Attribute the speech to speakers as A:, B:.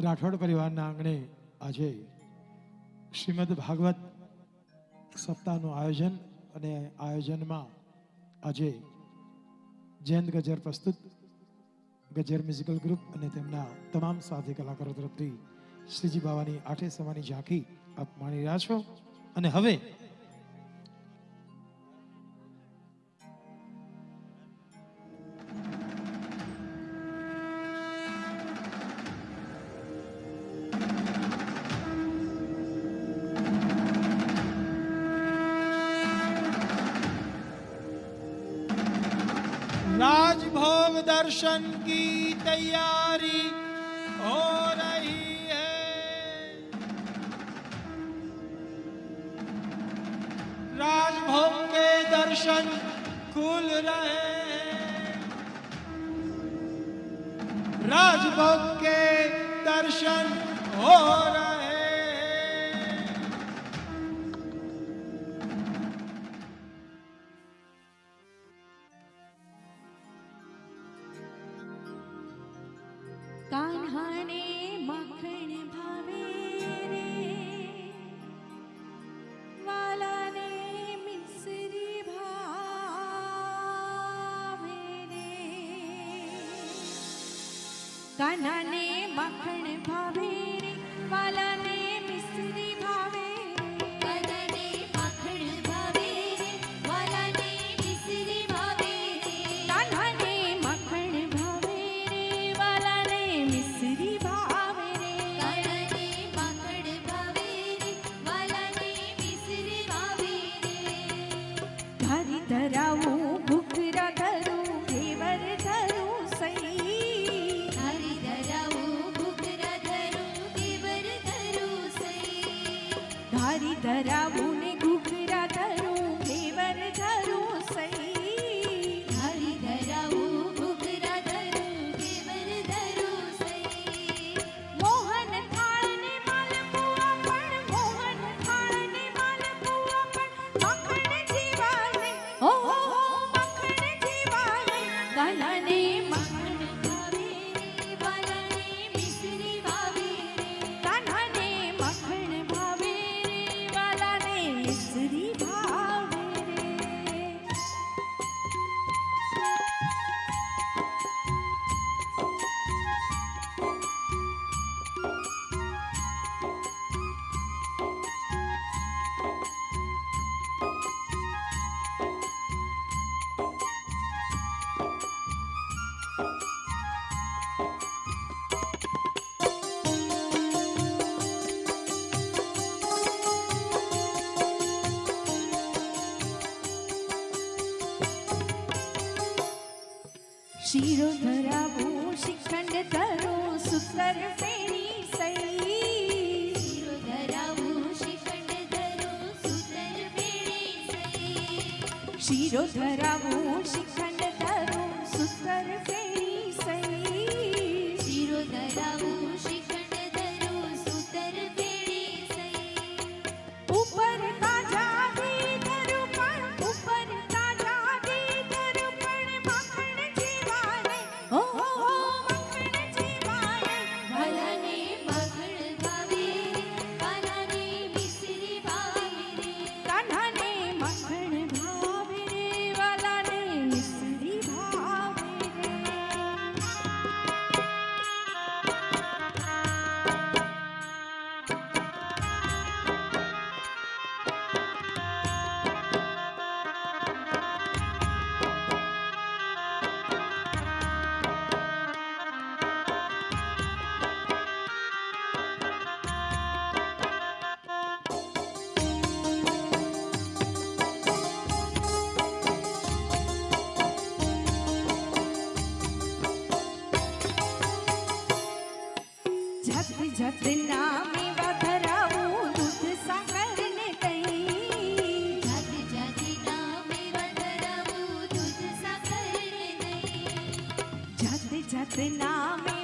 A: રાઠોડ પરિવારના આંગણે આજે શ્રીમદ ભાગવત સપ્તાહનું આયોજન અને આયોજનમાં આજે જયંત ગજર પ્રસ્તુત ગજર મ્યુઝિકલ ગ્રુપ અને તેમના તમામ સાથી કલાકારો તરફથી શ્રીજી બાવાની આઠે સમાની ઝાંખી આપ માણી રહ્યા છો. અને હવે राजभोग दर्शन की तैयारी हो रही है. राजभोग के दर्शन खुल रहे हैं. राजभोग के दर्शन हो रहे हैं.
B: कान्हाने माखण भावे रे, वालाने मिसरी भावे रे. कान्हाने माखण भावे रे, वालाने मिसरी भावे रे. कान्हाने माखण भावे रे, वालाने मिसरी भावे रे. कान्हाने माखण भावे रे, वालाने मिसरी भावे रे. कान्हाने माखण भावे रे, वालाने मिसरी भावे रे. धारी धरावूं घुघरा धरूं घेवर धरूं सई. धारी धरावूं घुघरा धरूं घेवर धरूं सई. धारी धरावूं ने घुघरा धरूं घेवर धरूं सई. धारी धरावूं घुघरा धरूं घेवर धरूं सई. मोहन थाळ ने मालपुआ पण, मोहन थाळ ने मालपुआ पण, माखण जीवाले हो माखण जीवाले. वालाने माखण भावे रे, वालाने मिसरी भावे रे. कान्हाने माखण भावे रे, वालाने मिसरी भावे रे. શીરો ધરાવું શિખંડ ધરું સુતર ફેરી સઈ. શીરો ધરાવું શિખંડ ધરું સુતર ફેરી સઈ. શીરો ધરાવું શિખંડ ધરું સુતર ફેરી સઈ. શીરો ધરાવું શિખંડ ધરું સુતર ફેરી સઈ. ઉપર કાજા દી ધરું પણ, ઉપર કાજા દી ધરું પણ, માખણ જીવાલે હો માખણ જીવાલે. વાલાને માખણ ભાવે રે, વાલાને મિસરી ભાવે રે. કાન્હાને માખણ ભાવે રે, વાલાને મિસરી ભાવે રે. झट झट नामे धरावूं दूध साकर ने दही. झट झट नामे धरावूं दूध साकर ने दही. झट झट नामे